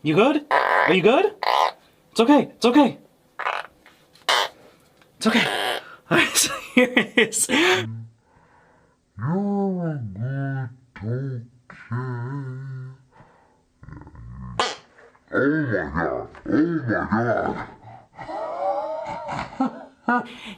You good? Are you good? It's okay. It's okay. It's okay. Alright, so here it is. You're a good tokay. Oh my god.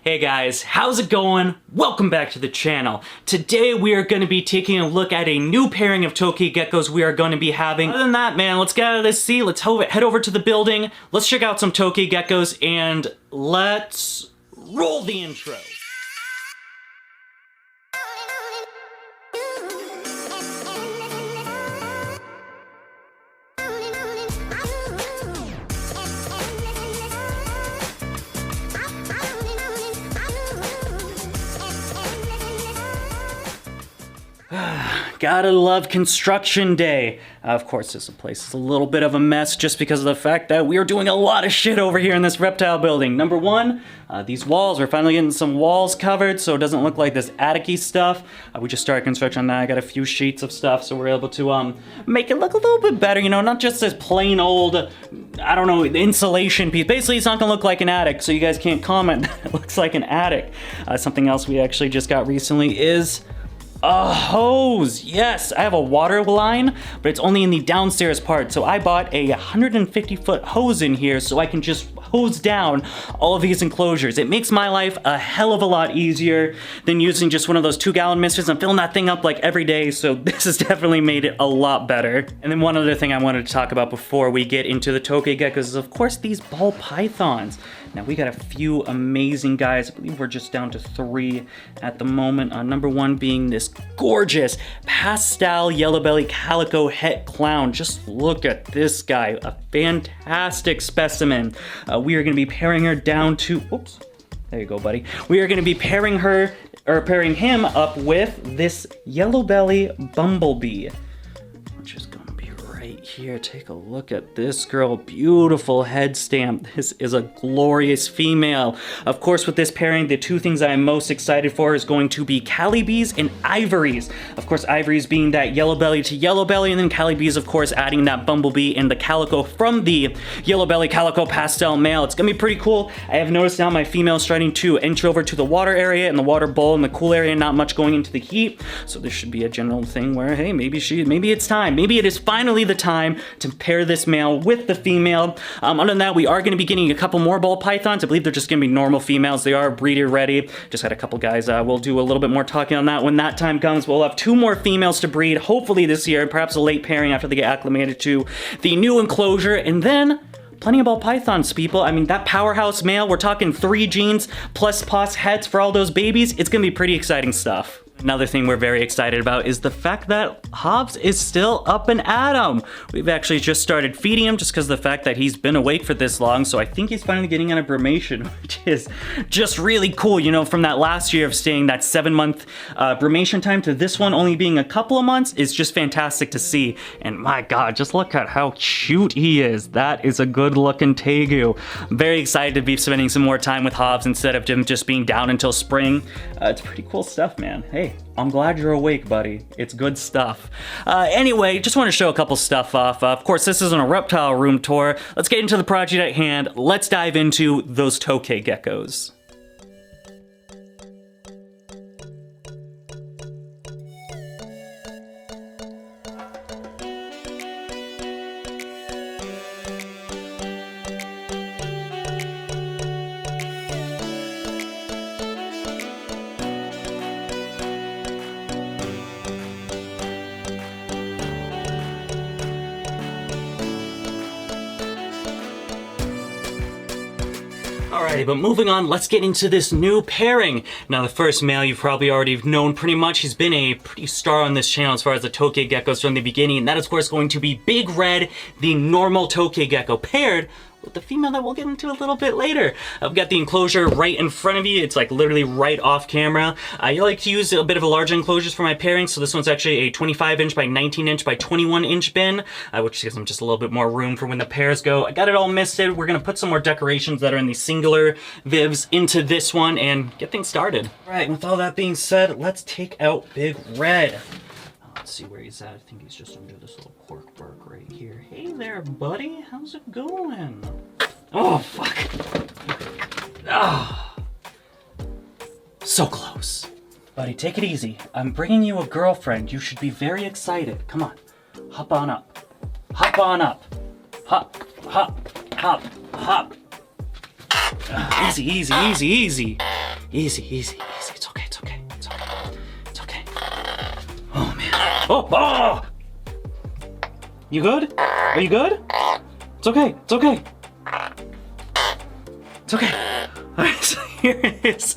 Hey guys, how's it going? Welcome back to the channel. Today we are going to be taking a look at a new pairing of tokay geckos we are going to be having. Other than that, man, let's get out of this seat. Let's head over to the building. Let's check out some tokay geckos and let's roll the intro. Gotta love construction day. Of course, this place is a little bit of a mess just because of the fact that we are doing a lot of shit over here in this reptile building. Number one, these walls, we're finally getting some walls covered so it doesn't look like this attic-y stuff. We just started construction on that. I got a few sheets of stuff so we're able to make it look a little bit better, you know, not just this plain old, I don't know, insulation piece. Basically, it's not gonna look like an attic, so you guys can't comment that it looks like an attic. Something else we actually just got recently is a hose. Yes, I have a water line, but it's only in the downstairs part. So I bought a 150-foot hose in here so I can just hose down all of these enclosures. It makes my life a hell of a lot easier than using just one of those 2-gallon misters. I'm filling that thing up like every day, so this has definitely made it a lot better. And then one other thing I wanted to talk about before we get into the tokay geckos is, of course, these ball pythons. Now, we got a few amazing guys. I believe we're just down to 3 at the moment. Number one being this gorgeous pastel yellow belly calico het clown. Just look at this guy, a fantastic specimen. We are gonna be pairing her down to, oops, there you go, buddy. We are gonna be pairing him up with this yellow belly bumblebee. Which is gonna be right here. Take a look at this girl. Beautiful head stamp. This is a glorious female. Of course, with this pairing, the two things I am most excited for is going to be calibees and ivories. Of course, ivories being that yellow belly to yellow belly, and then calibees, of course, adding that bumblebee and the calico from the yellow belly calico pastel male. It's gonna be pretty cool. I have noticed now my female is starting to inch over to the water area and the water bowl and the cool area, not much going into the heat. So this should be a general thing where, hey, maybe it's time. Maybe it is finally the time to pair this male with the female. Other than that, we are going to be getting a couple more ball pythons. I believe they're just going to be normal females. They are breeder ready. Just had a couple guys. We'll do a little bit more talking on that when that time comes. We'll have 2 more females to breed, hopefully this year, perhaps a late pairing after they get acclimated to the new enclosure, and then plenty of ball pythons, people. I mean, that powerhouse male, we're talking 3 genes plus pos heads for all those babies. It's going to be pretty exciting stuff. Another thing we're very excited about is the fact that Hobbs is still up and at 'em. We've actually just started feeding him just because of the fact that he's been awake for this long, so I think he's finally getting out of brumation, which is just really cool. You know, from that last year of staying that 7-month brumation time to this one only being a couple of months is just fantastic to see. And my God, just look at how cute he is. That is a good looking tegu. I'm very excited to be spending some more time with Hobbs instead of him just being down until spring. It's pretty cool stuff, man. Hey, I'm glad you're awake, buddy. It's good stuff. Anyway, just want to show a couple stuff off. Of course, this isn't a reptile room tour. Let's get into the project at hand. Let's dive into those tokay geckos. Alrighty, but moving on, let's get into this new pairing. Now, the first male you've probably already known pretty much. He's been a pretty star on this channel as far as the tokay geckos from the beginning, and that is, of course, going to be Big Red, the normal tokay gecko, paired with the female that we'll get into a little bit later. I've got the enclosure right in front of you. It's like literally right off camera. I like to use a bit of a larger enclosures for my pairings, so this one's actually a 25-inch by 19-inch by 21-inch bin, which gives them just a little bit more room for when the pairs go. I got it all misted. We're gonna put some more decorations that are in the singular vivs into this one and get things started. All right, with all that being said, let's take out Big Red. Let's see where he's at. I think he's just under this little cork bark right here. Hey there, buddy. How's it going? Oh, fuck. Ah. So close. Buddy, take it easy. I'm bringing you a girlfriend. You should be very excited. Come on. Hop on up. Hop on up. Hop, hop, hop, hop. Easy, easy, easy, easy. Easy, easy, easy. It's okay, it's okay, it's okay. It's okay. Oh, man. Oh, oh! You good? Are you good? It's okay, it's okay. It's okay. Alright, so here it is.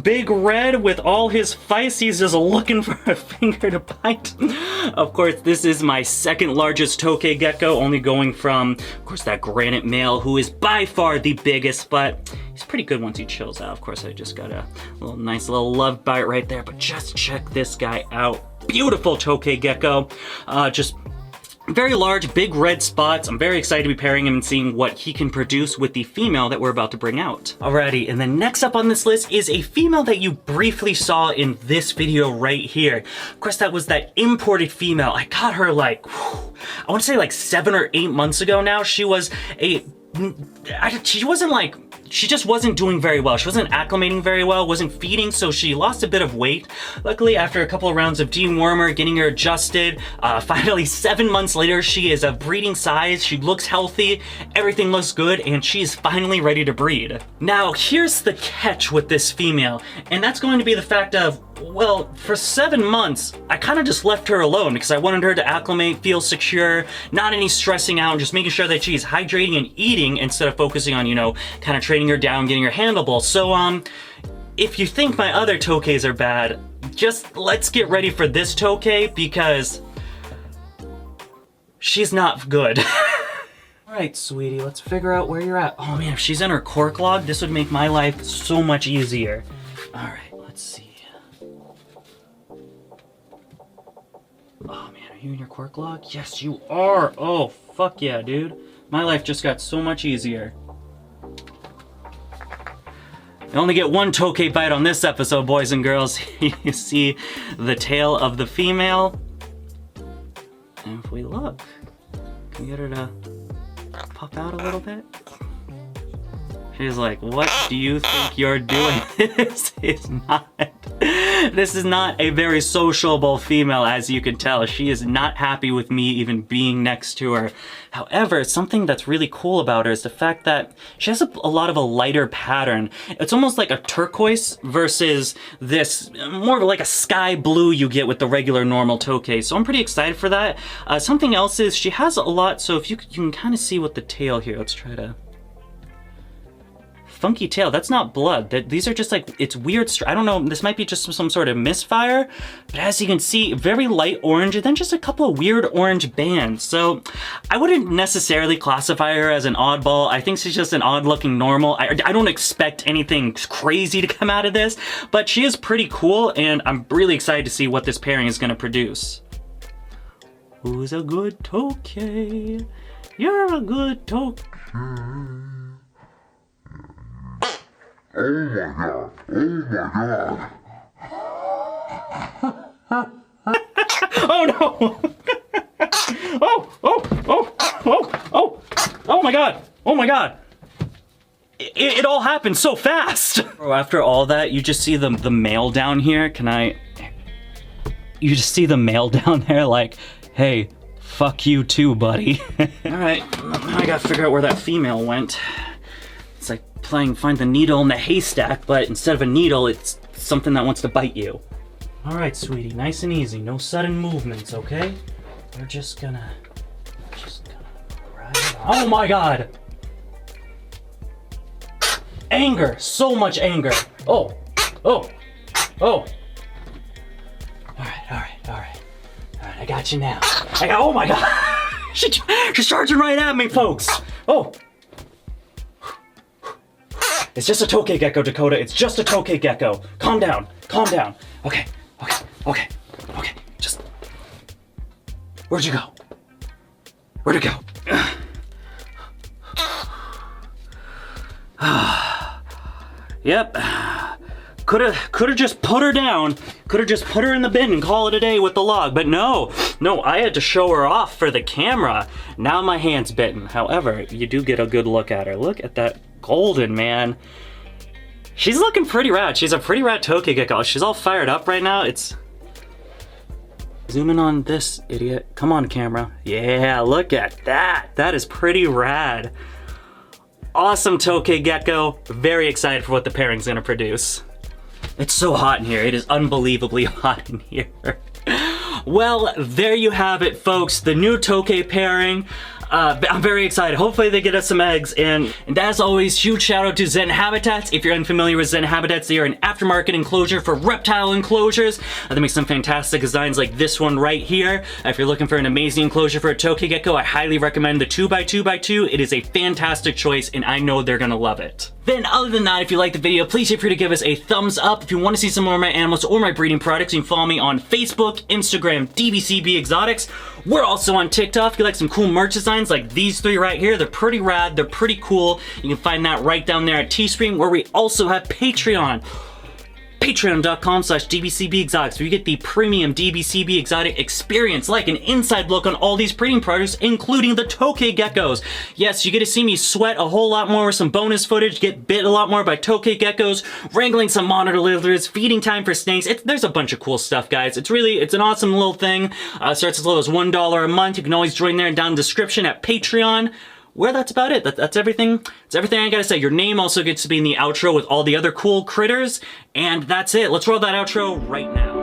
Big Red with all his fights. He's just looking for a finger to bite. Of course, this is my second largest tokay gecko, only going from, of course, that granite male, who is by far the biggest, but he's pretty good once he chills out. Of course, I just got a little nice little love bite right there, but just check this guy out. Beautiful tokay gecko. Just very large, big red spots. I'm very excited to be pairing him and seeing what he can produce with the female that we're about to bring out. Alrighty, and then next up on this list is a female that you briefly saw in this video right here. Of course, that was that imported female. I got her like, I want to say like 7 or 8 months ago now. She was she just wasn't doing very well. She wasn't acclimating very well, wasn't feeding, so she lost a bit of weight. Luckily, after a couple of rounds of dewormer, getting her adjusted, finally 7 months later, she is of breeding size, she looks healthy, everything looks good, and she's finally ready to breed. Now, here's the catch with this female, and that's going to be the fact of, well, for 7 months, I kind of just left her alone because I wanted her to acclimate, feel secure, not any stressing out, and just making sure that she's hydrating and eating instead of focusing on, you know, kind of training her down, getting her handleable. So, if you think my other tokays are bad, just let's get ready for this tokay because she's not good. Alright, sweetie, let's figure out where you're at. Oh man, if she's in her cork log, this would make my life so much easier. Alright, let's see. Oh man, are you in your cork log? Yes, you are! Oh, fuck yeah, dude. My life just got so much easier. You only get one tokay bite on this episode, boys and girls. You see the tail of the female. And if we look, can we get her to pop out a little bit? She's like, what do you think you're doing? This is not a very sociable female, as you can tell. She is not happy with me even being next to her. However, something that's really cool about her is the fact that she has a lot of a lighter pattern. It's almost like a turquoise versus this more like a sky blue you get with the regular normal tokay. So I'm pretty excited for that. Something else is she has a lot, so if you can kind of see what the tail here, let's try to... Funky tail, that's not blood. These are just like, it's weird, I don't know, this might be just some sort of misfire, but as you can see, very light orange, and then just a couple of weird orange bands. So I wouldn't necessarily classify her as an oddball. I think she's just an odd looking normal. I don't expect anything crazy to come out of this, but she is pretty cool, and I'm really excited to see what this pairing is gonna produce. Who's a good tokay? You're a good tokay. Oh my god. Oh no! Oh my god! Oh my god! It all happened so fast! After all that, you just see the male down here. You just see the male down there like, hey, fuck you too, buddy. Alright, now I gotta figure out where that female went. It's like playing find the needle in the haystack, but instead of a needle, it's something that wants to bite you. All right, sweetie, nice and easy. No sudden movements, okay? We're just gonna ride it on. Oh my god! Anger, so much anger. Oh. All right, I got you now. Oh my god! She's charging right at me, folks. Oh. It's just a tokay gecko, Dakota. It's just a tokay gecko. Calm down. Okay. Just... Where'd you go? Where'd it go? Yep. Could've just put her down. Could've just put her in the bin and call it a day with the log. But no, I had to show her off for the camera. Now my hand's bitten. However, you do get a good look at her. Look at that golden, man. She's looking pretty rad. She's a pretty rad tokay gecko. She's all fired up right now. Zoom in on this, idiot. Come on, camera. Yeah, look at that. That is pretty rad. Awesome tokay gecko. Very excited for what the pairing's gonna produce. It's so hot in here. It is unbelievably hot in here. Well, there you have it, folks. The new tokay pairing. I'm very excited. Hopefully they get us some eggs. And as always, huge shout out to Zen Habitats. If you're unfamiliar with Zen Habitats, they are an aftermarket enclosure for reptile enclosures. They make some fantastic designs like this one right here. If you're looking for an amazing enclosure for a tokay gecko, I highly recommend the 2x2x2. It is a fantastic choice and I know they're gonna love it. Then other than that, if you liked the video, please feel free to give us a thumbs up. If you want to see some more of my animals or my breeding products, you can follow me on Facebook, Instagram, DBCB Exotics. We're also on TikTok. If you like some cool merch designs like these three right here, they're pretty rad, they're pretty cool. You can find that right down there at Teespring, where we also have Patreon. Patreon.com/DBCB Exotics, where you get the premium DBCB Exotic experience, like an inside look on all these breeding products, including the tokay geckos. Yes, you get to see me sweat a whole lot more with some bonus footage, get bit a lot more by tokay geckos, wrangling some monitor lizards, feeding time for snakes. There's a bunch of cool stuff, guys. It's an awesome little thing. Starts as low as $1 a month. You can always join there down in the description at Patreon. Well, that's about it. That's everything. That's everything I gotta say. Your name also gets to be in the outro with all the other cool critters. And that's it. Let's roll that outro right now.